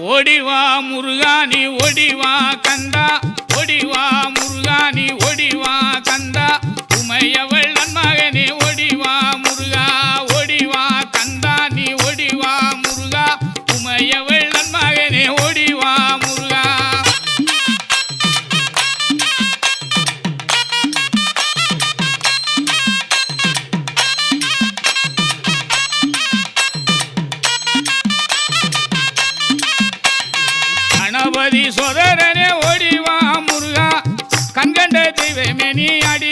ஓடிவா முருகானி ஓடிவா கந்தா ஓடிவா முருகானி ஓடிவா கந்தா உமையவள் நன்மகனே ஓடிவா முருகா ஓடிவா கந்தா நீ ஓடிவா முருகா உமையவள் நன்மகனே ஓடிவா முருகா கணபதி சோதரனே ஓடிவா முருகா கண்கண்ட தெய்வமே நீ அடி